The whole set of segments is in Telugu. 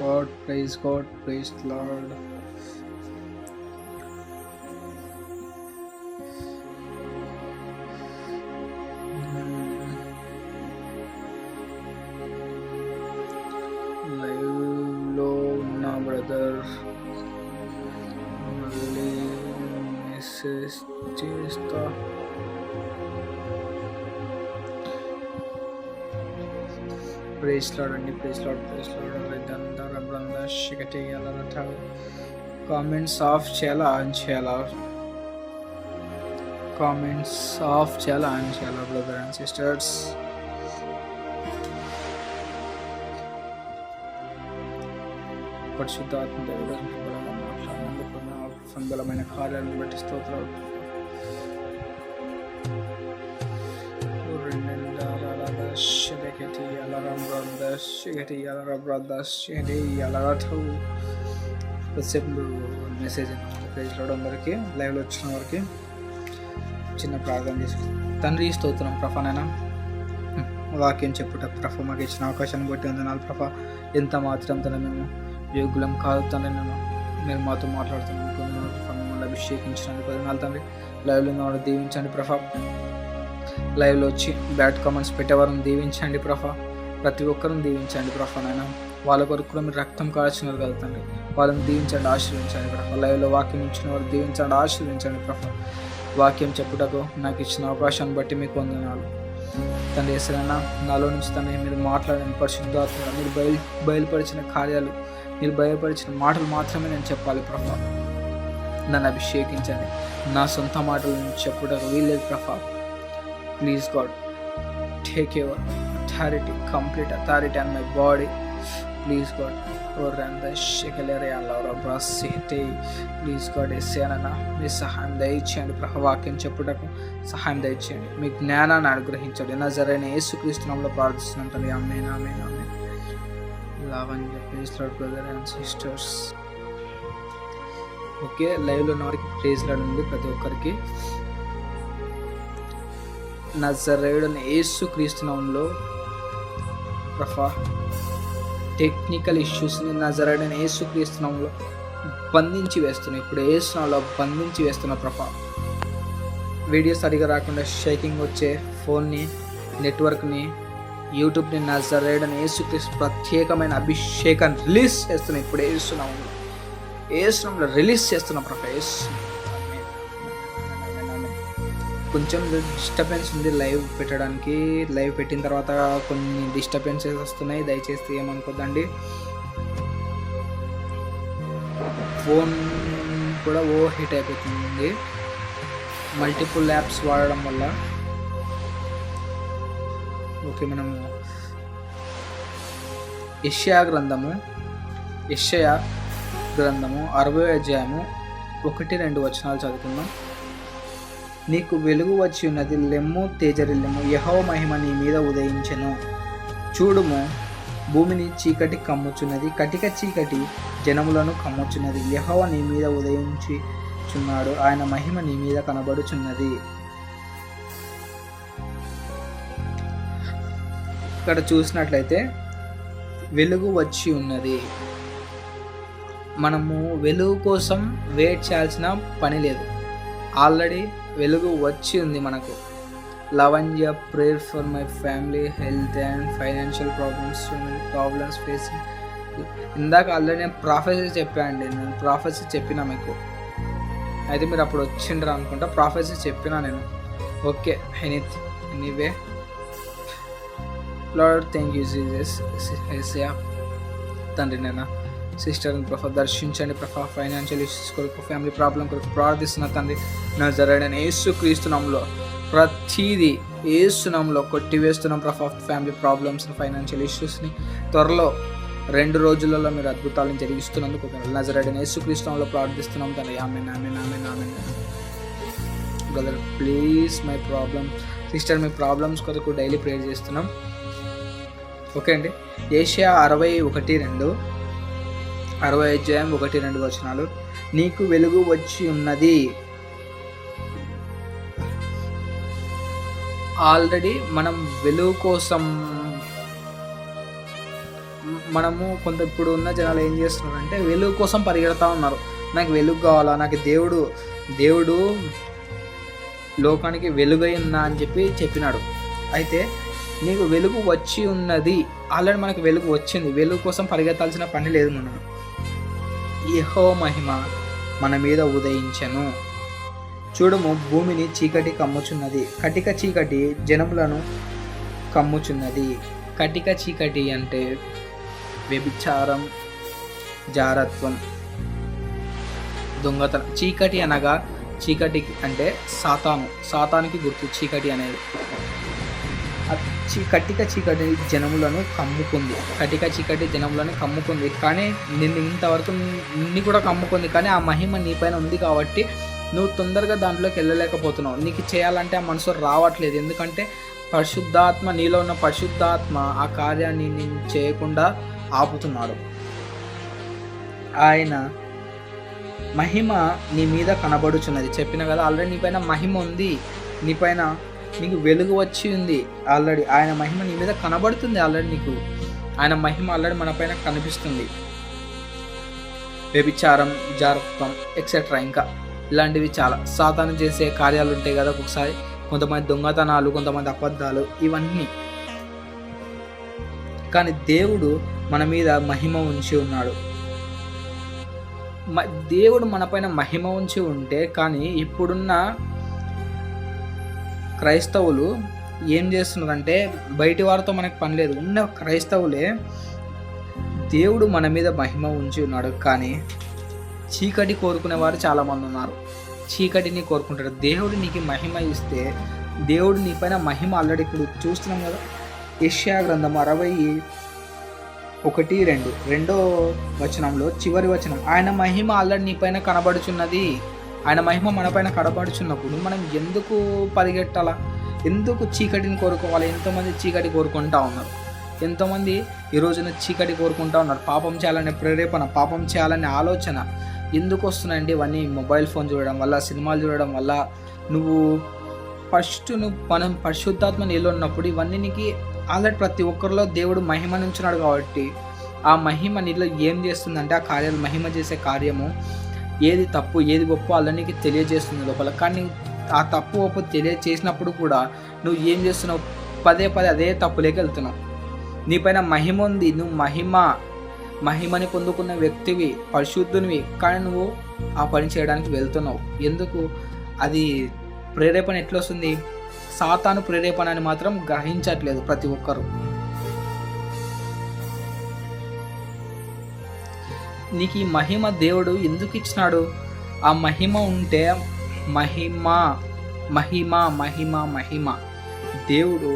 God, praise God, praise Lord. లైవ్లో ఉన్న బ్రదర్ మళ్ళీ మెసేజ్ చేస్తా. ప్రైజ్ లార్డ్ అండి, praise lord, praise lord. Comments off చేయాలా ఆన్ చేయాలా? కామెంట్స్ ఆఫ్ చేయాలా ఆన్ చేయాలా బ్రదర్ అండ్ సిస్టర్స్? పరిశుద్ధాత్మ దేవుడు మాట్లాడినందుకు సంబలమైన కార్యాలను బట్టి స్తోత్రాలు. మెసేజ్ ప్రైజ్ లార్డ్ అందరికీ, లైవ్లో వచ్చిన వారికి చిన్న ప్రార్థన చేసుకుంటాం. తండ్రి స్తోత్రం ప్రభానైనా వాక్యం చెప్పుట ప్రభ మాకు ఇచ్చిన అవకాశాన్ని బట్టి వందనాలు ప్రభ. ఎంత మాత్రం తన మేము యోగులం కాదు తండ్రి, మీరు మాతో మాట్లాడుతున్నాం మిమ్మల్ని అభిషేకించినందుకు వందనాలు తండ్రి. లైవ్లో ఉన్నవాడు దీవించండి ప్రభ. లైవ్లో వచ్చి బ్యాడ్ కామెంట్స్ పెట్టేవారిని దీవించండి ప్రభ. ప్రతి ఒక్కరిని దీవించండి ప్రభ. నాయన వాళ్ళ కొరకు కూడా మీరు రక్తం కాల్చినారు కదా తండ్రి, వాళ్ళని దీవించండి, ఆశీర్వించండి ప్రభ. లైవ్లో వాక్యం ఇచ్చిన వారు దీవించండి, ఆశీర్వించండి ప్రభ. వాక్యం చెప్పుటకు నాకు ఇచ్చిన అవకాశాన్ని బట్టి మీకు వందనాలు తండ్రి. ఎసరైనా నాలో నుంచి తండ్రి మీరు మాట్లాడిన పరిశుద్ధాత్మ, మీరు బయలుపరిచిన కార్యాలు, మీరు బయలుపరిచిన మాటలు మాత్రమే నేను చెప్పాలి ప్రభ. నన్ను అభిషేకించండి, నా సొంత మాటలు నేను చెప్పుటకు వీల్లేదు ప్రభ. Please God, take your authority, complete authority on my body. Please God, please God ఎస్సేనన్నా మీ సహాయం దయచేయండి ప్రభు. వాక్యం చెప్పుటకు సహాయం దయచేయండి, మీ జ్ఞానాన్ని అనుగ్రహించండి. నజరైన యేసుక్రీస్తు నామములో ప్రార్థిస్తున్నాను. ఆమేన్, ఆమేన్, ఆమేన్. Lavanya praise Lord brother and sisters. Okay, లైవ్లో ఉన్న వారికి ప్రైజ్ లార్డ్ ఉంది ప్రతి ఒక్కరికి. నజరేయుడైన యేసుక్రీస్తు నామములో ప్రభా టెక్నికల్ ఇష్యూస్ని నజరేయుడైన యేసుక్రీస్తు నామములో బంధించి వేస్తున్నాయి. ఇప్పుడు యేసు నామములో బంధించి వేస్తున్న ప్రభా. వీడియో సరిగా రాకుండా షేకింగ్ వచ్చే ఫోన్ని, నెట్వర్క్ని, యూట్యూబ్ని నజరేయుడైన యేసుక్రీస్తు ప్రత్యేకమైన అభిషేకాన్ని రిలీజ్ చేస్తున్నాయి. ఇప్పుడు యేసు నామములో, యేసు నామములో రిలీజ్ చేస్తున్న ప్రభా. యేసు కొంచెం డిస్టర్బెన్స్ ఉంది లైవ్ పెట్టడానికి. లైవ్ పెట్టిన తర్వాత కొన్ని డిస్టర్బెన్సెస్ వస్తున్నాయి, దయచేసి ఏమనుకోద్దండి. ఫోన్ కూడా హీట్ అయిపోతుంది మల్టిపుల్ యాప్స్ వాడడం వల్ల. ఓకే, మనము యెషయా గ్రంథము 60వ అధ్యాయము 1-2 వచనాలు చదువుకుందాం. నీకు వెలుగు వచ్చి ఉన్నది, లెమ్ము తేజరిల్లెము, యెహోవా మహిమ నీ మీద ఉదయించెను. చూడుము, భూమిని చీకటి కమ్ముచున్నది, కటిక చీకటి జనములను కమ్ముచున్నది. యెహోవా నీ మీద ఉదయించుచున్నాడు, ఆయన మహిమ నీ మీద కనబడుచున్నది. ఇక్కడ చూసినట్లయితే వెలుగు వచ్చి ఉన్నది. మనము వెలుగు కోసం వెయిట్ చేయాల్సిన పని లేదు, ఆల్రెడీ వెలుగు వచ్చి ఉంది మనకు. Lavanya prayer for my family, health and financial problems facing. ఇందాక ఆల్రెడీ నేను ప్రాఫెసీ చెప్పానండి, నేను ప్రాఫెసీ చెప్పినా మీకు. అయితే మీరు అప్పుడు వచ్చిండ్రు అనుకుంటా, ప్రాఫెసీ చెప్పినా నేను. Okay, anyway Lord thank you Jesus. యేసయ్యా తండ్రి, నేను సిస్టర్ని ప్రభా దర్శించండి ప్రభా. ఫైనాన్షియల్ ఇష్యూస్ కొరకు, ఫ్యామిలీ ప్రాబ్లం కొరకు ప్రార్థిస్తున్న తండ్రి. నజరేయుడైన యేసుక్రీస్తు నామములో ప్రతిదీ యేసు నామములో కొట్టివేస్తున్నాం ప్రభా. ఫ్యామిలీ ప్రాబ్లమ్స్ని, ఫైనాన్షియల్ ఇష్యూస్ని త్వరలో 2 రోజులలో మీరు అద్భుతాలను జరిగిస్తున్నందుకు నజరేయుడైన యేసుక్రీస్తు నామములో ప్రార్థిస్తున్నాం తండ్రి. ఆమేన్, ఆమేన్, ఆమేన్, ఆమేన్. Brother please my problem, sister మీ ప్రాబ్లమ్స్ కొరకు డైలీ ప్రేయర్ చేస్తున్నాం. ఓకే అండి. యెషయా 61:2, 60వ అధ్యాయం 1-2 వచనాలు. నీకు వెలుగు వచ్చి ఉన్నది. ఆల్రెడీ మనం వెలుగు కోసం మనము ఇప్పుడు ఉన్న జనాలు ఏం చేస్తున్నారంటే వెలుగు కోసం పరిగెడతా ఉన్నారు. నాకు వెలుగు కావాలా, నాకు దేవుడు లోకానికి వెలుగై ఉన్నా అని చెప్పినాడు. అయితే నీకు వెలుగు వచ్చి ఉన్నది, ఆల్రెడీ మనకు వెలుగు వచ్చింది. వెలుగు కోసం పరిగెత్తాల్సిన పని లేదు. మనం యెహోవా మహిమ మన మీద ఉదయించెను. చూడము, భూమిని చీకటి కమ్ముచున్నది, కటిక చీకటి జనములను కమ్ముచున్నది. కటిక చీకటి అంటే వ్యభిచారం, జారత్వం, దొంగతనం. చీకటి అనగా, చీకటి అంటే సాతానికి గుర్తు చీకటి అనేది. కటిక చీకటి జనములను కమ్ముకుంది. కానీ నిన్ను ఇంతవరకు నిన్ను కూడా కమ్ముకుంది. కానీ ఆ మహిమ నీపైన ఉంది కాబట్టి నువ్వు తొందరగా దాంట్లోకి వెళ్ళలేకపోతున్నావు. నీకు చేయాలంటే ఆ మనసు రావట్లేదు. ఎందుకంటే పరిశుద్ధాత్మ, నీలో ఉన్న పరిశుద్ధాత్మ ఆ కార్యాన్ని నేను చేయకుండా ఆపుతున్నాడు. ఆయన మహిమ నీ మీద కనబడుచున్నది. చెప్పిన కదా ఆల్రెడీ నీపైన మహిమ ఉంది, నీకు వెలుగు వచ్చి ఉంది ఆల్రెడీ. ఆయన మహిమ నీ మీద కనబడుతుంది ఆల్రెడీ. ఆయన మహిమ ఆల్రెడీ మన పైన కనిపిస్తుంది. వ్యభిచారం, జారత్వం ఎక్సెట్రా, ఇంకా ఇలాంటివి చాలా సాతాను చేసే కార్యాలు ఉంటాయి కదా ఒక్కొక్కసారి. కొంతమంది దొంగతనాలు, కొంతమంది అబద్ధాలు, ఇవన్నీ. కానీ దేవుడు మన మీద మహిమ ఉంచి ఉన్నాడు. దేవుడు మన పైన మహిమ ఉంచి ఉంటే, కానీ ఇప్పుడున్న క్రైస్తవులు ఏం చేస్తున్నారంటే బయటి వారితో మనకు పని లేదు. ఉన్న క్రైస్తవులే దేవుడు మన మీద మహిమ ఉంచి ఉన్నాడు, కానీ చీకటి కోరుకునే వారు చాలామంది ఉన్నారు. చీకటిని కోరుకుంటారు. దేవుడు నీకు మహిమ ఇస్తే, దేవుడు నీ పైన మహిమ ఆల్రెడీ ఇప్పుడు చూస్తున్నాం కదా. యెషయా గ్రంథం 61:2 రెండో వచనంలో చివరి వచనం, ఆయన మహిమ ఆల్రెడీ నీ పైన కనబడుచున్నది. ఆయన మహిమ మన పైన కనబడుచున్నప్పుడు మనం ఎందుకు పరిగెట్టాలా? ఎందుకు చీకటిని కోరుకోవాలి? ఎంతోమంది చీకటి కోరుకుంటా ఉన్నారు. ఎంతోమంది ఈ రోజున చీకటి కోరుకుంటా ఉన్నారు. పాపం చేయాలనే ప్రేరేపణ, పాపం చేయాలనే ఆలోచన ఎందుకు వస్తున్నాయండి? ఇవన్నీ మొబైల్ ఫోన్ చూడడం వల్ల, సినిమాలు చూడడం వల్ల. మనం పరిశుద్ధాత్మ నీలో ఉన్నప్పుడు ఇవన్నీ నీకు ఆల్రెడీ ప్రతి ఒక్కరిలో దేవుడు మహిమ నుంచున్నాడు కాబట్టి ఆ మహిమ నీలో ఏం చేస్తుందంటే, ఆ కార్యాలు, మహిమ చేసే కార్యము ఏది తప్పు ఏది ఒప్పు అలా నీకు తెలియజేస్తుంది లోపల. కానీ ఆ తప్పు ఒప్పు తెలియజేసినప్పుడు కూడా నువ్వు ఏం చేస్తున్నావు? పదే అదే తప్పులోకి వెళ్తున్నావు. నీపైన మహిమ ఉంది, నువ్వు మహిమని పొందుకున్న వ్యక్తివి, పరిశుద్ధునివి, కానీ నువ్వు ఆ పని చేయడానికి వెళ్తున్నావు. ఎందుకు? అది ప్రేరేపణ ఎట్లా వస్తుంది? సాతాను ప్రేరేపణ అని మాత్రం గ్రహించట్లేదు ప్రతి ఒక్కరు. నీకు ఈ మహిమ దేవుడు ఎందుకు ఇచ్చినాడు? ఆ మహిమ ఉంటే మహిమ దేవుడు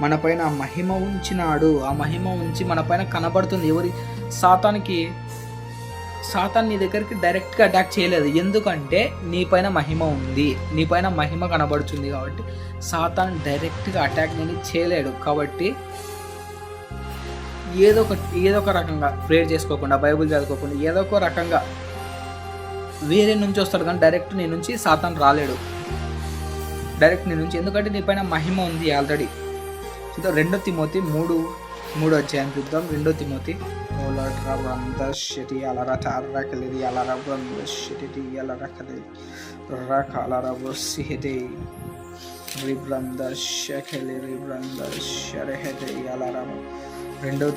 మన పైన మహిమ ఉంచినాడు. ఆ మహిమ ఉంచి మన పైన కనబడుతుంది. సాతాన్ నీ దగ్గరికి డైరెక్ట్గా అటాక్ చేయలేదు. ఎందుకంటే నీ పైన మహిమ ఉంది, నీ పైన మహిమ కనబడుతుంది కాబట్టి సాతాన్ డైరెక్ట్గా అటాక్ నేను చేయలేడు. కాబట్టి ఏదో ఒక రకంగా ప్రేయర్ చేసుకోకుండా, బైబిల్ చదువుకోకుండా, ఏదో ఒక రకంగా వేరే నుంచి వస్తాడు. కానీ డైరెక్ట్ నీ నుంచి సాతాన్ రాలేడు. డైరెక్ట్ నీ నుంచి, ఎందుకంటే నీ పైన మహిమ ఉంది ఆల్రెడీ. చూద్దాం 2 తిమోతి 3:3 చూద్దాం. 2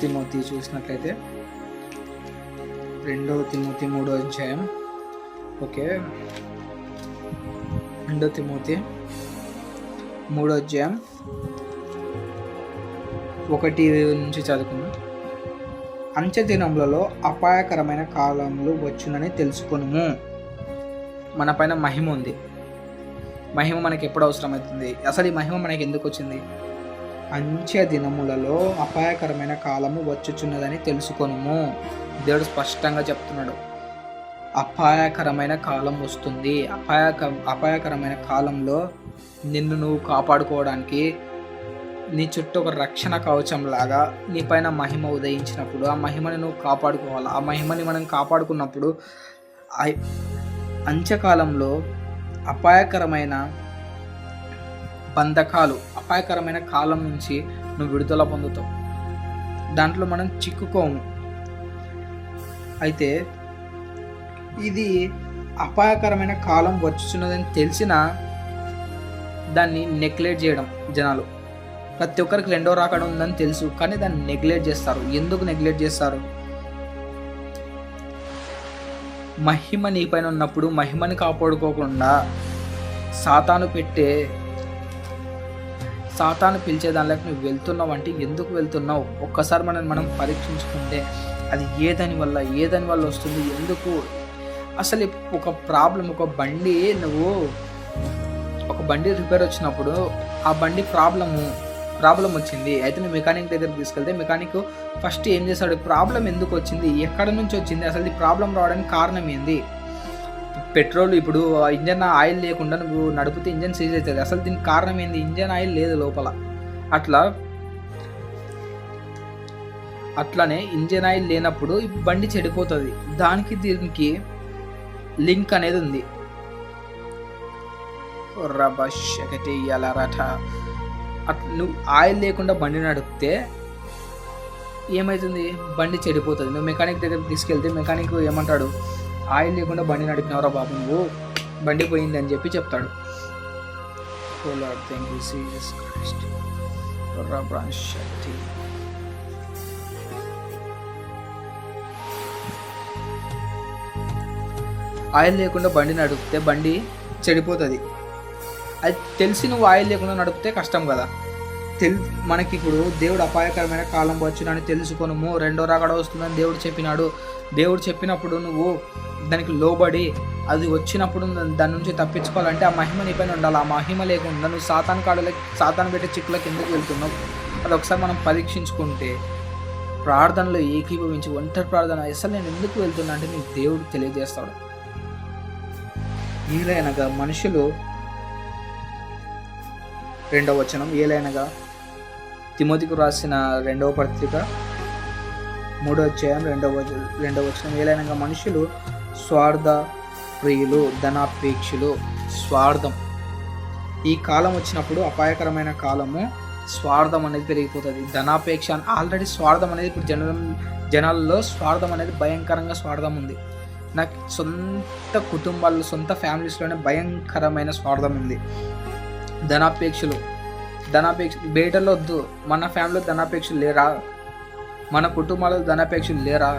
తిమోతి చూసినట్లయితే 2 తిమోతి 3:3 ఓకే. 2 తిమోతి 3:1 నుంచి చదువుకుందాం. అంచె దినములలో అపాయకరమైన కాలములు వచ్చునని తెలుసుకొనుము. మన పైన మహిమ ఉంది. మహిమ మనకి ఎప్పుడు అవసరమవుతుంది? అసలు ఈ మహిమ మనకి ఎందుకు వచ్చింది? అంచె దినములలో అపాయకరమైన కాలము వచ్చుచున్నదని తెలుసుకొనుము. దేవుడు స్పష్టంగా చెప్తున్నాడు. అపాయకరమైన కాలం వస్తుంది. అపాయకరమైన కాలంలో నిన్ను నువ్వు కాపాడుకోవడానికి నీ చుట్టూ ఒక రక్షణ కవచం లాగా నీ పైన మహిమ ఉదయించినప్పుడు ఆ మహిమని నువ్వు కాపాడుకోవాలి. ఆ మహిమని మనం కాపాడుకున్నప్పుడు అంత్యకాలంలో అపాయకరమైన బంధకాలు, అపాయకరమైన కాలం నుంచి నువ్వు విడుదల పొందుతావు. దాంట్లో మనం చిక్కుకోము. అయితే ఇది అపాయకరమైన కాలం వచ్చుచున్నదని తెలిసిన దాన్ని నెగ్లెక్ట్ చేయడం జనాలు. ప్రతి ఒక్కరికి రెండో రాకడ ఉందని తెలుసు, కానీ దాన్ని నెగ్లెక్ట్ చేస్తారు. ఎందుకు నెగ్లెక్ట్ చేస్తారు? మహిమ నీపైన ఉన్నప్పుడు మహిమని కాపాడుకోకుండా సాతాను పిలిచే దానిలోకి నువ్వు వెళ్తున్నావు అంటే ఎందుకు వెళ్తున్నావు? ఒక్కసారి మనం పరీక్షించుకుంటే అది ఏదని వల్ల వస్తుంది, ఎందుకు? అసలు ఒక ప్రాబ్లం, ఒక బండి రిపేర్ వచ్చినప్పుడు ఆ బండి ప్రాబ్లం వచ్చింది. అయితే నువ్వు మెకానిక్ దగ్గరికి తీసుకెళ్తే మెకానిక్ ఫస్ట్ ఏం చేస్తాడు? ప్రాబ్లం ఎందుకు వచ్చింది, ఎక్కడ నుంచి వచ్చింది, అసలు ఈ ప్రాబ్లం రావడానికి కారణం ఏంది? పెట్రోల్ ఇప్పుడు ఇంజన్ ఆయిల్ లేకుండా నువ్వు నడిపితే ఇంజన్ సీజ్ అవుతుంది. అసలు దీనికి కారణం ఏంది? ఇంజన్ ఆయిల్ లేదు లోపల. అట్లానే ఇంజన్ ఆయిల్ లేనప్పుడు బండి చెడిపోతుంది. దీనికి లింక్ అనేది ఉంది. నువ్వు ఆయిల్ లేకుండా బండి నడిపితే ఏమవుతుంది? బండి చెడిపోతుంది. నువ్వు మెకానిక్ దగ్గరికి తీసుకెళ్తే మెకానిక్ ఏమంటాడు? ఆయిల్ లేకుండా బండి నడిపినవరా బాబు, నువ్వు బండి పోయింది అని చెప్పి చెప్తాడు. ఆయిల్ లేకుండా బండి నడిపితే బండి చెడిపోతుంది. అది తెలిసి నువ్వు ఆయిల్ లేకుండా నడిపితే కష్టం కదా. మనకి ఇప్పుడు దేవుడు అపాయకరమైన కాలం వచ్చునని తెలుసుకొనుము, రెండో రాకడ వస్తుందని దేవుడు చెప్పినాడు. దేవుడు చెప్పినప్పుడు నువ్వు దానికి లోబడి అది వచ్చినప్పుడు దాని నుంచి తప్పించుకోవాలంటే ఆ మహిమ నీపైన ఉండాలి. ఆ మహిమ లేకుండా నువ్వు సాతాను పెట్టే చిక్కులకు ఎందుకు వెళ్తున్నావు? అది ఒకసారి మనం పరీక్షించుకుంటే, ప్రార్థనలో ఏకీభవించి ఒంటరి ప్రార్థన అసలు నేను ఎందుకు వెళ్తున్నా అంటే నీకు దేవుడు తెలియజేస్తాడు. ఏలైనగా మనుషులు 2వ వచనం, ఏలైనగా తిమోతికి రాసిన 2వ పత్రిక 3వ అధ్యాయం 2వ వచనం, ఏలైనగా మనుషులు స్వార్థ ప్రియులు, ధనాపేక్షులు. స్వార్థం ఈ కాలం వచ్చినప్పుడు అపాయకరమైన కాలము. స్వార్థం అనేది పెరిగిపోతుంది. ధనాపేక్ష ఆల్రెడీ స్వార్థం అనేది ఇప్పుడు జనాల్లో స్వార్థం అనేది భయంకరంగా స్వార్థం ఉంది. నాకు సొంత కుటుంబాల్లో, సొంత ఫ్యామిలీస్లోనే భయంకరమైన స్వార్థం ఉంది. ధనాపేక్షలు బయటలో వద్దు, మన ఫ్యామిలీలో ధనాపేక్షలు లేరా? మన కుటుంబాల్లో ధనాపేక్షలు లేరా?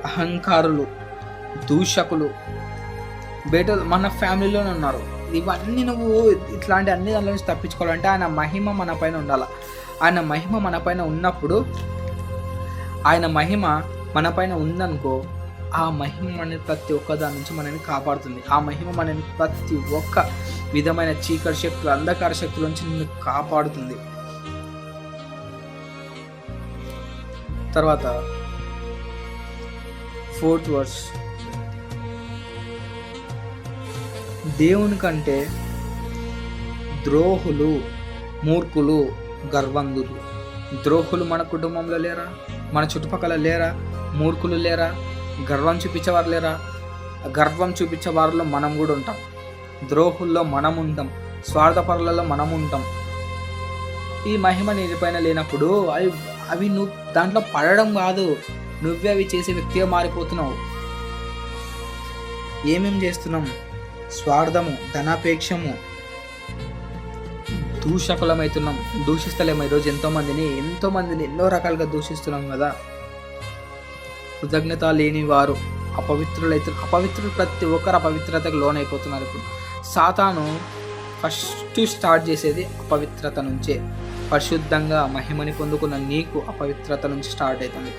అహంకారులు, దూషకులు బయట మన ఫ్యామిలీలోనే ఉన్నారు. ఇవన్నీ నువ్వు ఇట్లాంటి అన్ని దానిలో నుంచి తప్పించుకోవాలంటే ఆయన మహిమ మన పైన ఉండాలి. ఆయన మహిమ మన పైన ఉన్నప్పుడు, ఆయన మహిమ మన పైన ఉందనుకో, ఆ మహిమ మనని ప్రతి ఒక్క దాని నుంచి మనని కాపాడుతుంది. ఆ మహిమ మనని ప్రతి ఒక్క విధమైన చీకటి శక్తులు, అంధకార శక్తుల నుంచి నిన్ను కాపాడుతుంది. తర్వాత 4th వర్స్, దేవుని కంటే ద్రోహులు, మూర్ఖులు, గర్వంధులు. ద్రోహులు మన కుటుంబంలో లేరా? మన చుట్టుపక్కల లేరా? మూర్ఖులు లేరా? గర్వం చూపించేవారు లేరా? గర్వం చూపించే వారిలో మనం కూడా ఉంటాం. ద్రోహుల్లో మనం ఉంటాం, స్వార్థపరులలో మనం ఉంటాం. ఈ మహిమ నీపైన లేనప్పుడు అవి నువ్వు దాంట్లో పడడం కాదు, నువ్వే అవి చేసే వ్యక్తిగా మారిపోతున్నావు. ఏమేం చేస్తున్నాం? స్వార్థము, ధనాపేక్షము, దూషకులమవుతున్నాం. దూషిస్తలేము. ఈరోజు ఎంతోమందిని ఎన్నో రకాలుగా దూషిస్తున్నాం కదా. కృతజ్ఞత లేని వారు అపవిత్రులు ప్రతి ఒక్కరు అపవిత్రతకు లోనైపోతున్నారు. ఇప్పుడు సాతాను ఫస్ట్ స్టార్ట్ చేసేది అపవిత్రత నుంచే. పరిశుద్ధంగా మహిమని పొందుకున్న నీకు అపవిత్రత నుంచి స్టార్ట్ అవుతుంది.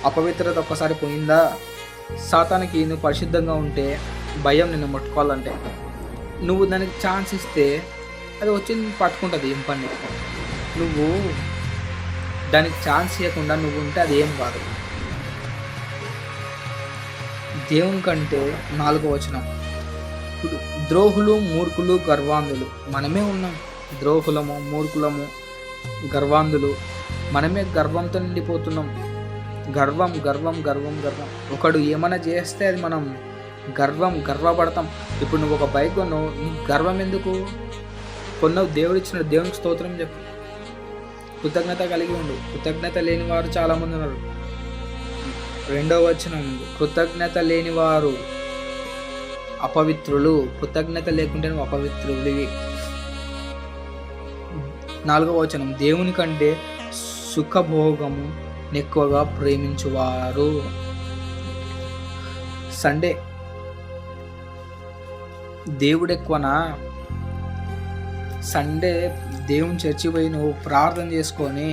అపవిత్రత ఒక్కసారి పోయిందా, సాతానికి నువ్వు పరిశుద్ధంగా ఉంటే భయం నిన్ను ముట్టుకోవాలంటే నువ్వు దానికి ఛాన్స్ ఇస్తే అది వచ్చి పట్టుకుంటుంది. ఏం పని నువ్వు దానికి ఛాన్స్ ఇవ్వకుండా నువ్వు ఉంటే అది ఏం కాదు. దేవుని కంటే 4వ వచనం, ఇప్పుడు ద్రోహులు, మూర్ఖులు, గర్వాంధులు మనమే ఉన్నాం. ద్రోహులము, మూర్ఖులము, గర్వాంధులు మనమే గర్వంతో నిండిపోతున్నాం. గర్వం గర్వం గర్వం గర్వం. ఒకడు ఏమైనా చేస్తే అది మనం గర్వపడతాం. ఇప్పుడు నువ్వు ఒక బైక్ కొన్నావు, గర్వం ఎందుకు కొన్నావు? దేవుడు ఇచ్చిన దేవునికి స్తోత్రం చెప్పు. కృతజ్ఞత కలిగి ఉండు. కృతజ్ఞత లేని వారు చాలామంది ఉన్నారు. 2వ వచనం, కృతజ్ఞత లేని వారు అపవిత్రులు. కృతజ్ఞత లేకుంటే నువ్వు అపవిత్రుడివి. 4వ వచనం, దేవుని కంటే సుఖభోగము ఎక్కువగా ప్రేమించువారు. సండే దేవుడు ఎక్కువనా? సండే దేవుని చర్చి పోయి నువ్వు ప్రార్థన చేసుకొని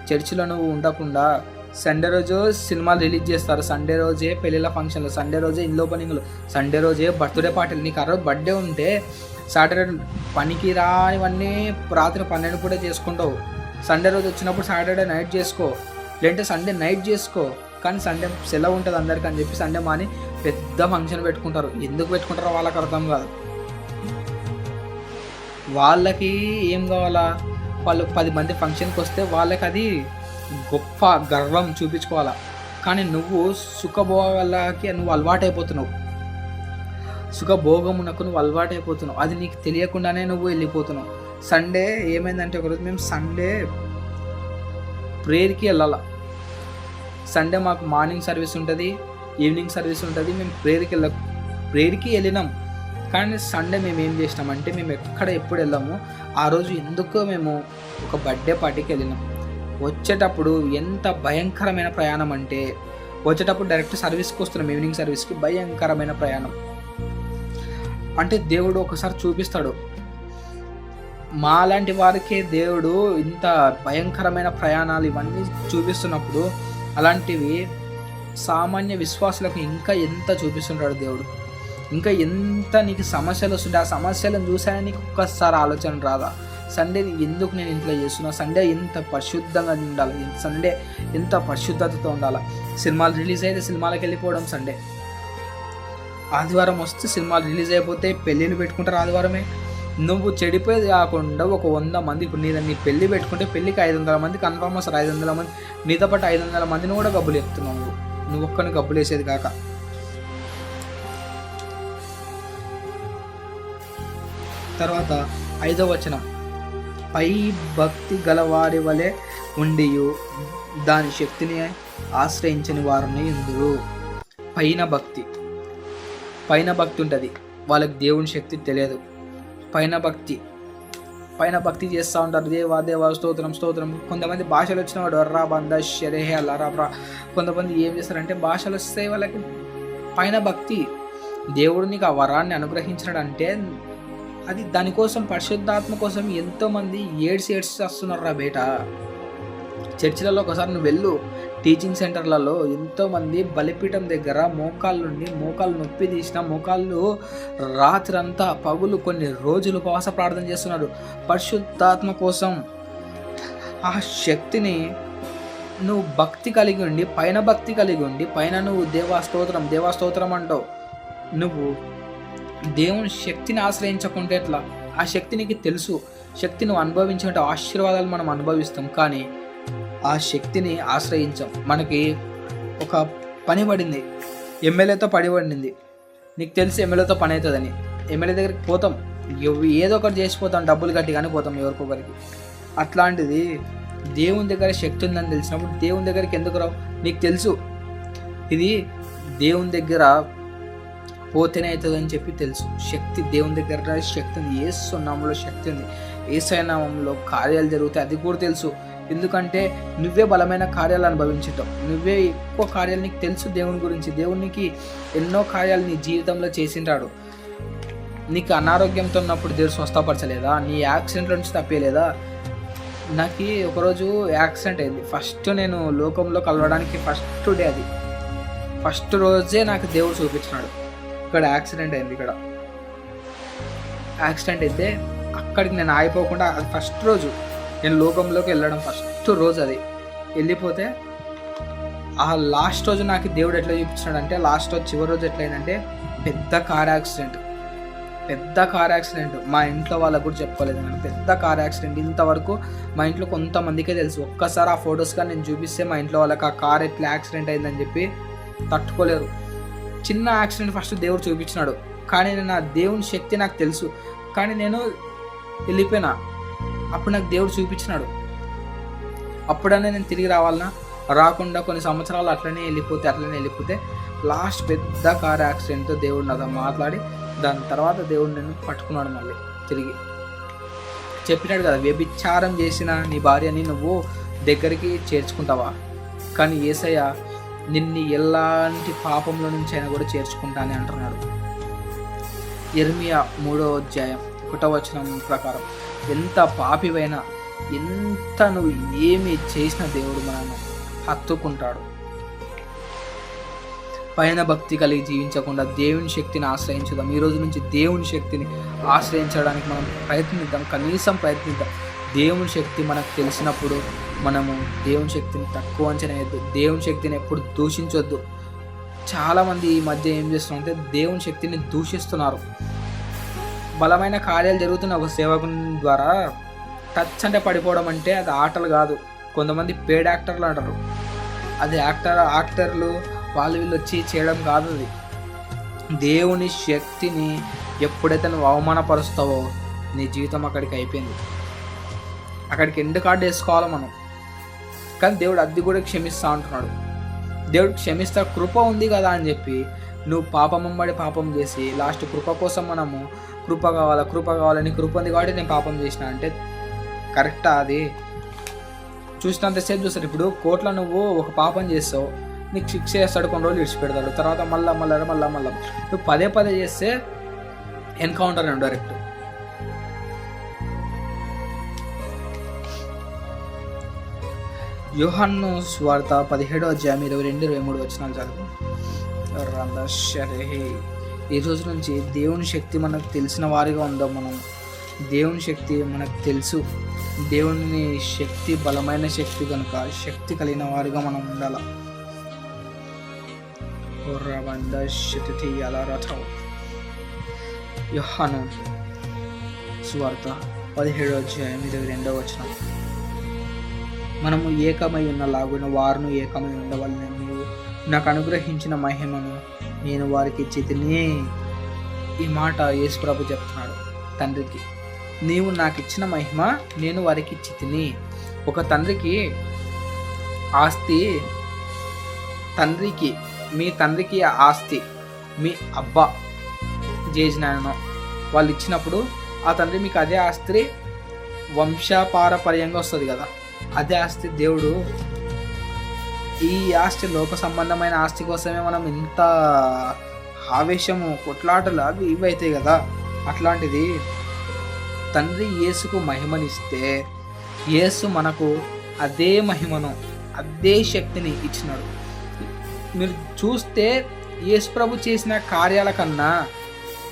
చర్చిలో నువ్వు ఉండకుండా సండే రోజు సినిమాలు రిలీజ్ చేస్తారు, సండే రోజే పెళ్ళిళ్ళ ఫంక్షన్లు, సండే రోజే ఇల్లు ఓపెనింగ్లు, సండే రోజే బర్త్డే పార్టీలు. నీకు ఆ రోజు బర్త్డే ఉంటే సాటర్డే పనికి రానివన్నీ రాత్రి 12 కూడా చేసుకుంటావు. సండే రోజు వచ్చినప్పుడు సాటర్డే నైట్ చేసుకో, లేదంటే సండే నైట్ చేసుకో. కానీ సండే సెలవు ఉంటుంది అందరికీ అని చెప్పి సండే మాని పెద్ద ఫంక్షన్ పెట్టుకుంటారు. ఎందుకు పెట్టుకుంటారో వాళ్ళకి అర్థం కాదు. వాళ్ళకి ఏం కావాలా? వాళ్ళు 10 మంది ఫంక్షన్కి వస్తే వాళ్ళకి అది గొప్ప గర్వం చూపించుకోవాలా. కానీ నువ్వు సుఖభోగాలకి నువ్వు అలవాటైపోతున్నావు, సుఖభోగమునకు నువ్వు అలవాటైపోతున్నావు. అది నీకు తెలియకుండానే నువ్వు వెళ్ళిపోతున్నావు. సండే ఏమైందంటే ఒకరోజు మేము సండే ప్రేయర్కి వెళ్ళాల. సండే మాకు మార్నింగ్ సర్వీస్ ఉంటుంది, ఈవినింగ్ సర్వీస్ ఉంటుంది. మేము ప్రేయర్కి వెళ్ళినాం. కానీ సండే మేము ఏం చేసినామంటే మేము ఎప్పుడు వెళ్ళాము ఆ రోజు ఎందుకో మేము ఒక బర్త్డే పార్టీకి వెళ్ళినాం. వచ్చేటప్పుడు ఎంత భయంకరమైన ప్రయాణం అంటే, వచ్చేటప్పుడు డైరెక్ట్ సర్వీస్కి వస్తున్నాం, ఈవినింగ్ సర్వీస్కి. భయంకరమైన ప్రయాణం అంటే దేవుడు ఒకసారి చూపిస్తాడు. మాలాంటి వారికే దేవుడు ఇంత భయంకరమైన ప్రయాణాలు ఇవన్నీ చూపిస్తున్నప్పుడు అలాంటివి సామాన్య విశ్వాసులకు ఇంకా ఎంత చూపిస్తుంటాడు దేవుడు. ఇంకా ఎంత నీకు సమస్యలు వస్తుంటే ఆ సమస్యలను చూసానే నీకు ఒక్కసారి ఆలోచన రాదా? సండే ఎందుకు నేను ఇంట్లో చేస్తున్నా? సండే ఎంత పరిశుద్ధంగా ఉండాలి, సండే ఎంత పరిశుద్ధతతో ఉండాలి. సినిమాలు రిలీజ్ అయితే సినిమాలకు వెళ్ళిపోవడం సండే. ఆదివారం వస్తే సినిమాలు రిలీజ్ అయిపోతే పెళ్ళిళ్ళు పెట్టుకుంటారు ఆదివారమే. నువ్వు చెడిపోయేది కాకుండా ఒక 100 మంది, ఇప్పుడు నీ పెళ్ళి పెట్టుకుంటే పెళ్ళికి 500 మంది కన్ఫర్మ్ వస్తారు. 500 మంది నీతో పాటు 500 మందిని కూడా గబ్బులు చెప్తున్నావు. నువ్వు ఒక్కరిని గబ్బులు వేసేది కాక. తర్వాత 5వ వచనం, పై భక్తి గలవారి వలె ఉండియు దాని శక్తిని ఆశ్రయించని వారిని ఎందురు. పైన భక్తి ఉంటుంది, వాళ్ళకి దేవుని శక్తి తెలియదు. పైన భక్తి చేస్తూ ఉంటారు. దేవా స్తోత్రం. కొంతమంది భాషలు వచ్చిన వాడు అర్రా బంద షరేహే అల్లారా. కొంతమంది ఏం చేస్తారంటే భాషలు వస్తే వాళ్ళకి పైన భక్తి. దేవుడు నీకు ఆ వరాన్ని అనుగ్రహించినాడంటే అది దానికోసం పరిశుద్ధాత్మ కోసం ఎంతోమంది ఏడ్చి వస్తున్నారు రా బేట. చర్చిలలో ఒకసారి నువ్వు వెళ్ళు, టీచింగ్ సెంటర్లలో ఎంతోమంది బలిపీఠం దగ్గర మోకాళ్ళు నొప్పి తీసిన మోకాళ్ళు రాత్రంతా పగులు కొన్ని రోజులు ఉపవాస ప్రార్థన చేస్తున్నారు పరిశుద్ధాత్మ కోసం. ఆ శక్తిని నువ్వు భక్తి కలిగి ఉండి పైన నువ్వు దేవా స్తోత్రం అంటావు. నువ్వు దేవుని శక్తిని ఆశ్రయించకుంటే ఎట్లా? ఆ శక్తి నీకు తెలుసు, శక్తి నువ్వు అనుభవించుకుంటే ఆశీర్వాదాలు మనం అనుభవిస్తాం, కానీ ఆ శక్తిని ఆశ్రయించాం. మనకి ఒక పని పడింది, ఎమ్మెల్యేతో పడింది, నీకు తెలిసి ఎమ్మెల్యేతో పని అవుతుందని ఎమ్మెల్యే దగ్గరికి పోతాం, ఏదో ఒకటి చేసిపోతాం, డబ్బులు కట్టి కానీ పోతాం ఎవరికొకరికి. అట్లాంటిది దేవుని దగ్గర శక్తి ఉందని తెలిసినప్పుడు దేవుని దగ్గరికి ఎందుకు రావు? నీకు తెలుసు ఇది దేవుని దగ్గర పోతేనే అవుతుందని చెప్పి తెలుసు. శక్తి దేవుని దగ్గర శక్తి ఉంది, యేసు నామంలో శక్తి ఉంది, యేసయ్య నామంలో కార్యాలు జరుగుతాయి, అది కూడా తెలుసు. ఎందుకంటే నువ్వే బలమైన కార్యాలు అనుభవించటం, నువ్వే ఎక్కువ కార్యాలు నీకు తెలుసు దేవుని గురించి. దేవునికి ఎన్నో కార్యాలు నీ జీవితంలో చేసింటాడు. నీకు అనారోగ్యంతో ఉన్నప్పుడు దేవుడు స్వస్థపరచలేదా? నీ యాక్సిడెంట్ నుంచి తప్పేలేదా? నాకు ఒకరోజు యాక్సిడెంట్ అయింది. ఫస్ట్ నేను లోకంలో కలవడానికి ఫస్ట్ రోజే నాకు దేవుడు చూపించినాడు. ఇక్కడ యాక్సిడెంట్ అయింది. యాక్సిడెంట్ అయితే అక్కడికి నేను ఆగిపోకుండా అది ఫస్ట్ రోజు నేను లోకంలోకి వెళ్ళడం, ఫస్ట్ రోజు అది వెళ్ళిపోతే ఆ లాస్ట్ రోజు నాకు దేవుడు ఎట్లా చూపించినాడు అంటే, లాస్ట్ రోజు చివరి రోజు ఎట్లయిందంటే పెద్ద కార్ యాక్సిడెంట్. మా ఇంట్లో వాళ్ళకు కూడా చెప్పుకోలేదు నేను. పెద్ద కార్ యాక్సిడెంట్. ఇంతవరకు మా ఇంట్లో కొంతమందికే తెలుసు. ఒక్కసారి ఆ ఫొటోస్గా నేను చూపిస్తే మా ఇంట్లో వాళ్ళకి ఆ కార్ ఎట్లా యాక్సిడెంట్ అయిందని చెప్పి తట్టుకోలేరు. చిన్న యాక్సిడెంట్ ఫస్ట్ దేవుడు చూపించినాడు, కానీ నా దేవుని శక్తి నాకు తెలుసు, కానీ నేను వెళ్ళిపోయినా. అప్పుడు నాకు దేవుడు చూపించినాడు. అప్పుడనే నేను తిరిగి రావాలన్నా? రాకుండా కొన్ని సంవత్సరాలు అట్లనే వెళ్ళిపోతే లాస్ట్ పెద్ద కార్ యాక్సిడెంట్తో దేవుడు నాతో మాట్లాడి దాని తర్వాత దేవుడు నేను పట్టుకున్నాడు మళ్ళీ తిరిగి. చెప్పినాడు కదా, వ్యభిచారం చేసిన నీ భార్యని నువ్వు దగ్గరికి చేర్చుకుంటావా? కానీ యేసయ్య నిన్ను ఎలాంటి పాపంలో నుంచి అయినా కూడా చేర్చుకుంటానని అంటున్నాడు. యెర్మీయా 3వ అధ్యాయం 1వ వచనం ప్రకారం ఎంత పాపివైనా, ఎంత నువ్వు ఏమి చేసిన దేవుడు మనల్ని హత్తుకుంటాడు. పైన భక్తి కలిగి జీవించకుండా దేవుని శక్తిని ఆశ్రయించుదాం. ఈ రోజు నుంచి దేవుని శక్తిని ఆశ్రయించడానికి మనం ప్రయత్నిద్దాం, కనీసం ప్రయత్నిద్దాం. దేవుని శక్తి మనకు తెలిసినప్పుడు మనము దేవుని శక్తిని తక్కువ అంచనా వేయద్దు, దేవుని శక్తిని ఎప్పుడు దూషించొద్దు. చాలామంది ఈ మధ్య ఏం చేస్తున్నారంటే దేవుని శక్తిని దూషిస్తున్నారు. బలమైన కార్యాలు జరుగుతున్న ఒక సేవకుని ద్వారా టచ్ అంటే పడిపోవడం అంటే అది ఆటలు కాదు. కొంతమంది పేడ్ యాక్టర్లు అంటారు, అది యాక్టర్లు వాళ్ళు వీళ్ళు వచ్చి చేయడం కాదు. అది దేవుని శక్తిని ఎప్పుడైతే నువ్వు అవమానపరుస్తావో నీ జీవితం అక్కడికి అయిపోయింది. అక్కడికి ఎండ్ కార్డు వేసుకోవాలి మనం. కానీ దేవుడు అది కూడా క్షమిస్తా అంటున్నాడు. దేవుడు క్షమిస్తా, కృప ఉంది కదా అని చెప్పి నువ్వు పాపం చేసి లాస్ట్ కృప కోసం మనము కృప కావాలని కృప ఉంది కాబట్టి నేను పాపం చేసిన అంటే కరెక్టా? అది చూసినంతసేపు చూస్తారు. ఇప్పుడు కోర్టులో నువ్వు ఒక పాపం చేస్తావు, నీకు శిక్ష చేస్తాడు, కొన్ని రోజులు విడిచిపెడతాడు, తర్వాత మళ్ళా నువ్వు పదే చేస్తే ఎన్కౌంటర్ అని డైరెక్ట్. యోహాను సువార్త 17వ అధ్యాయం 22-23 వచనాలు చదువు. ఈ రోజు నుంచి దేవుని శక్తి మనకు తెలిసిన వారిగా ఉందాం. మనం దేవుని శక్తి మనకు తెలుసు, దేవుని శక్తి బలమైన శక్తి కనుక శక్తి కలిగిన వారిగా మనం ఉండాలి. యోహాను సువార్త 17వ అధ్యాయం 22వ వచనం. మనము ఏకమై ఉన్న లాగున వారును ఏకమై ఉండవాలని నీవు నాకు అనుగ్రహించిన మహిమను నేను వారికి ఇచ్చితిని. ఈ మాట యేసు ప్రభు చెప్తున్నాడు తండ్రికి. నీవు నాకు ఇచ్చిన మహిమ నేను వారికి ఇచ్చితిని. ఒక తండ్రికి ఆస్తి, మీ తండ్రికి ఆస్తి మీ అబ్బా చేసినాను వాళ్ళు ఇచ్చినప్పుడు ఆ తండ్రి మీకు అదే ఆస్తి వంశపారపర్యంగా వస్తుంది కదా. అదే ఆస్తి దేవుడు, ఈ ఆస్తి లోక సంబంధమైన ఆస్తి కోసమే మనం ఇంత ఆవేశము, కొట్లాటలు అవి ఇవి అవుతాయి కదా. అట్లాంటిది తండ్రి యేసుకు మహిమనిస్తే యేసు మనకు అదే మహిమను, అదే శక్తిని ఇచ్చినాడు. మీరు చూస్తే యేసు ప్రభు చేసిన కార్యాల కన్నా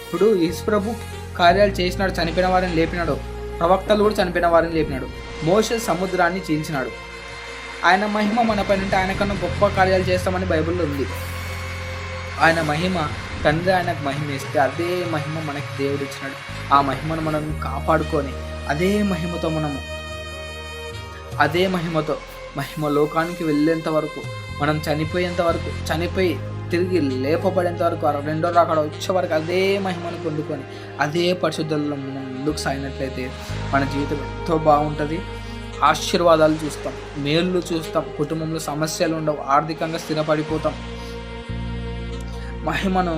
ఇప్పుడు యేసు ప్రభు కార్యాలు చేసినాడు, చనిపోయిన వారిని లేపినాడు, ప్రవక్తలు కూడా చనిపోయిన వారిని లేపినాడు, మోషే సముద్రాన్ని చీల్చినాడు. ఆయన మహిమ మన పైన ఉంటే ఆయన కన్నా గొప్ప కార్యాలు చేస్తామని బైబిల్లో ఉంది. ఆయన మహిమ, తండ్రి ఆయనకు మహిమ ఇస్తే అదే మహిమ మనకి దేవుడు ఇచ్చినాడు. ఆ మహిమను మనం కాపాడుకొని అదే మహిమతో మహిమ లోకానికి వెళ్ళేంత వరకు, మనం చనిపోయేంత వరకు, చనిపోయి తిరిగి లేపబడేంత వరకు, రెండో రాకడ వచ్చే వరకు అదే మహిమను పొందుకొని అదే పరిశుద్ధుల్లో మనం ముందుకు సాగినట్లయితే మన జీవితం ఎంతో బాగుంటుంది. ఆశీర్వాదాలు చూస్తాం, మేళ్ళు చూస్తాం, కుటుంబంలో సమస్యలు ఉండవు, ఆర్థికంగా స్థిరపడిపోతాం. మహిమను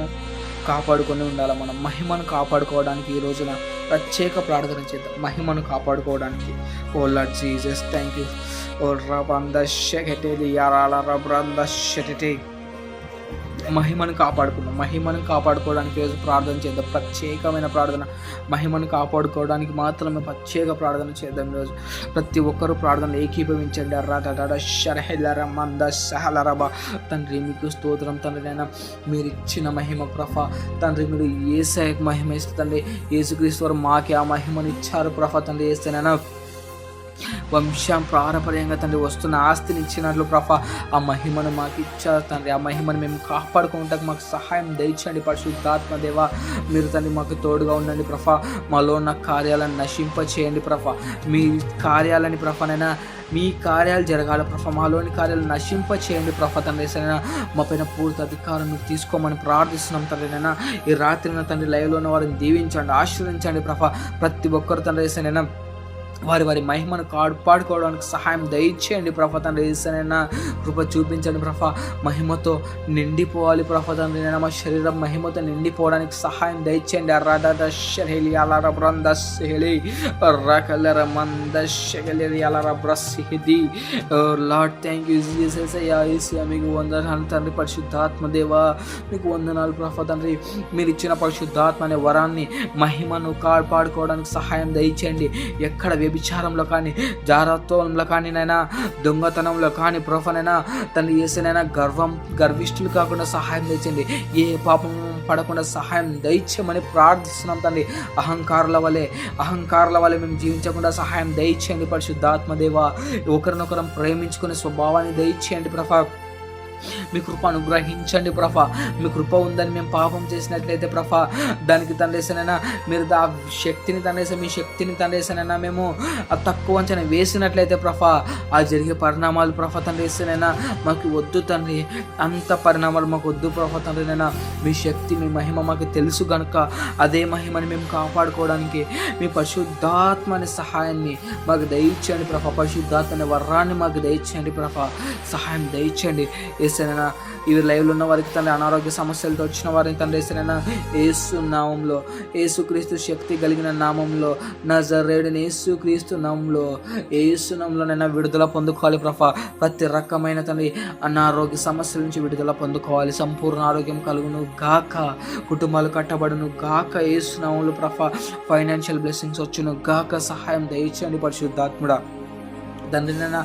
కాపాడుకొని ఉండాలి. మనం మహిమను కాపాడుకోవడానికి ఈ రోజున ప్రత్యేక ప్రార్థన చేద్దాం. మహిమను కాపాడుకోవడానికి ఓ లార్డ్ జీసస్ థ్యాంక్ యూ. ఓ రబంద షెకెటేలి యారాల రబ్రంద షెటెటే. మహిమను కాపాడుకుందాం. మహిమను కాపాడుకోవడానికి ఈరోజు ప్రార్థన చేద్దాం. ప్రత్యేకమైన ప్రార్థన, మహిమను కాపాడుకోవడానికి మాత్రమే ప్రత్యేక ప్రార్థన చేద్దాం. ఈరోజు ప్రతి ఒక్కరూ ప్రార్థనలు ఏకీభవించండి. షరహెలరమంద సహలరబ. తండ్రి మీకు స్తోత్రం తండ్రి. నైనా మీరు ఇచ్చిన మహిమ ప్రభా తండ్రి, మీరు యేసయ్యకు మహిమ ఇస్తే తండ్రి, యేసుక్రీస్తు వారు మాకే ఆ మహిమను ఇచ్చారు ప్రభా తండ్రి. యేసయ్యనైనా వంశం ప్రారంభంగా తండ్రి వస్తున్న ఆస్తిని ఇచ్చినట్లు ప్రభా ఆ మహిమను మాకు ఇచ్చారు తండ్రి. ఆ మహిమను మేము కాపాడుకుంటానికి మాకు సహాయం దయచండి. పరిశుద్ధాత్మ దేవా మీరు తండ్రి మాకు తోడుగా ఉండండి ప్రభా. మాలో ఉన్న కార్యాలను నశింప చేయండి ప్రభా. మీ కార్యాలని ప్రభానైనా మీ కార్యాలు జరగాలి ప్రభా. మాలోని కార్యాలు నశింప చేయండి ప్రభా తండ్రి. సరైన మా పైన పూర్తి అధికారం మీరు తీసుకోమని ప్రార్థిస్తున్నాం తండ్రి. నైనా ఈ రాత్రిన తండ్రి లైవ్లో ఉన్న వారిని దీవించండి, ఆశీర్వదించండి ప్రభా. ప్రతి ఒక్కరు తండ్రి సరైన వారి వారి మహిమను కాపాడుకోవడానికి సహాయం దయచేయండి ప్రభా తండ్రి. యేసనైనా కృప చూపించండి ప్రభా. మహిమతో నిండిపోవాలి ప్రభా తండ్రి. నేను మా శరీరం మహిమతో నిండిపోవడానికి సహాయం దయచేయండి. అర్రాదశలి అలరబ్రందశలి రకలరమందశలి అలరబ్రసిది. Lord thank you Jesus. యేసయ్యా మీకు వందనాలు తండ్రి. పరిశుద్ధాత్మ దేవా మీకు వందనాలు ప్రభా తండ్రి. మీరు ఇచ్చిన పరిశుద్ధాత్మ అనే వరాన్ని మహిమను కాపాడుకోవడానికి సహాయం దయచేయండి. ఎక్కడ వ్యభిచారంలో కానీ, జారత్వంలో కానీ నైనా, దొంగతనంలో కానీ ప్రభనైనా తండ్రి యేసనైనా గర్విష్ఠులు కాకుండా సహాయం దయచేయండి. ఏ పాపం పడకుండా సహాయం దయచేయమని ప్రార్థిస్తున్నాం తండ్రి. అహంకారుల వలె మేము జీవించకుండా సహాయం దయచేయండి పరిశుద్ధాత్మ దేవా. ఒకరినొకరం ప్రేమించుకునే స్వభావాన్ని దయచేయండి ప్రభా. మీ కృప అనుగ్రహించండి ప్రభా. మీ కృప ఉందని మేము పాపం చేసినట్లయితే ప్రభా దానికి తండ్రేసనైనా మీరు ఆ శక్తిని తండ్రేసా, మీ శక్తిని తండ్రేసనైనా మేము తక్కువ అంచనా వేసినట్లయితే ప్రభా ఆ జరిగే పరిణామాలు ప్రభా తండ్రేసనైనా మాకు వద్దు తండ్రి. అంత పరిణామాలు మాకు వద్దు ప్రభా తండ్రినైనా. మీ శక్తి మీ మహిమ మాకు తెలుసు కనుక అదే మహిమని మేము కాపాడుకోవడానికి మీ పరిశుద్ధాత్మని సహాయాన్ని మాకు దయచేయండి ప్రభా. పరిశుద్ధాత్మ అనే వరాన్ని మాకు దయచేయండి ప్రభా. సహాయం దయచేయండి ఏసైనా. ఇవి లైవ్లో ఉన్న వారికి తండ్రి అనారోగ్య సమస్యలతో వచ్చిన వారిని తండ్రి ఏసైనా యేసు నామంలో, యేసుక్రీస్తు శక్తి కలిగిన నామంలో, నజరేయుడైన యేసుక్రీస్తు నామంలోనైనా విడుదల పొందుకోవాలి ప్రభా. ప్రతి రకమైన తండ్రి అనారోగ్య సమస్యల నుంచి విడుదల పొందుకోవాలి. సంపూర్ణ ఆరోగ్యం కలుగును గాక, కుటుంబాలు కట్టబడును గాక యేసు నామంలో ప్రభా. ఫైనాన్షియల్ బ్లెస్సింగ్స్ వచ్చును గాక. సహాయం దయచేయండి పరిశుద్ధాత్ముడా తండ్రినైనా.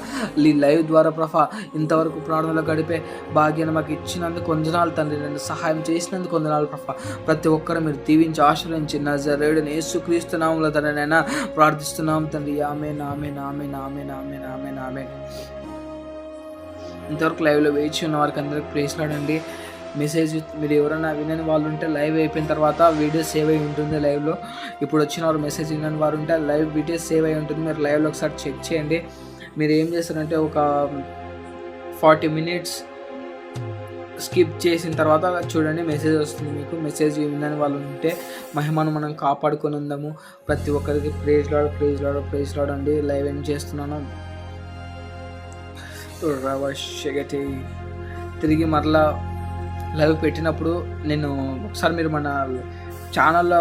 ఈ లైవ్ ద్వారా ప్రభా ఇంతవరకు ప్రార్థనలో గడిపే భాగ్యాన్ని మాకు ఇచ్చినందుకు వందనాలు తండ్రి. నన్ను సహాయం చేసినందుకు వందనాలు ప్రభా. ప్రతి ఒక్కరు మీరు దీవించి ఆశ్రయించి నజరేయుడైన యేసుక్రీస్తు నామములో తండ్రినైనా ప్రార్థిస్తున్నాం తండ్రి. ఆమేన్ ఆమేన్ ఆమేన్ ఆమేన్ ఆమేన్ ఆమేన్ ఆమేన్. ఇంతవరకు లైవ్లో వేచి ఉన్న వారికి అందరికి ప్రైజ్ లార్డ్. మెసేజ్ మీరు ఎవరైనా వినని వాళ్ళు ఉంటే లైవ్ అయిపోయిన తర్వాత వీడియో సేవ్ అయి ఉంటుంది లైవ్లో. ఇప్పుడు వచ్చిన వారు మెసేజ్ వినని వారు ఉంటే లైవ్ వీడియో సేవ్ అయి ఉంటుంది. మీరు లైవ్లో ఒకసారి చెక్ చేయండి. మీరు ఏం చేస్తారంటే ఒక 40 minutes స్కిప్ చేసిన తర్వాత చూడండి, మెసేజ్ వస్తుంది మీకు. మెసేజ్ వినని వాళ్ళు ఉంటే మహిమను మనం కాపాడుకొని ఉందాము. ప్రతి ఒక్కరికి praise lord praise lord praise lord అండి. లైవ్ ఏం చేస్తున్నాను తిరిగి మరలా లైవ్ పెట్టినప్పుడు నేను ఒకసారి మీరు మన ఛానల్లో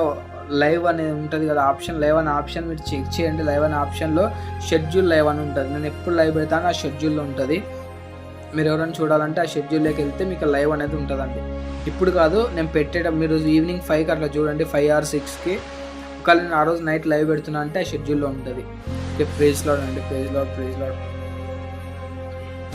లైవ్ అనేది ఉంటుంది కదా ఆప్షన్, లైవ్ అనే ఆప్షన్ మీరు చెక్ చేయండి. లైవ్ అనే ఆప్షన్లో షెడ్యూల్ లైవ్ అని ఉంటుంది. నేను ఎప్పుడు లైవ్ పెడతాను ఆ షెడ్యూల్లో ఉంటుంది. మీరు ఎవరైనా చూడాలంటే ఆ షెడ్యూల్లోకి వెళ్తే మీకు లైవ్ అనేది ఉంటుందండి. ఇప్పుడు కాదు, నేను మీరు ఈవినింగ్ 5కి అట్లా చూడండి, 5 or 6కి. ఒకవేళ నేను ఆ రోజు నైట్ లైవ్ పెడుతున్నా అంటే ఆ షెడ్యూల్లో ఉంటుంది. ప్రైజ్ లార్డ్ అండి. Praise lord praise lord.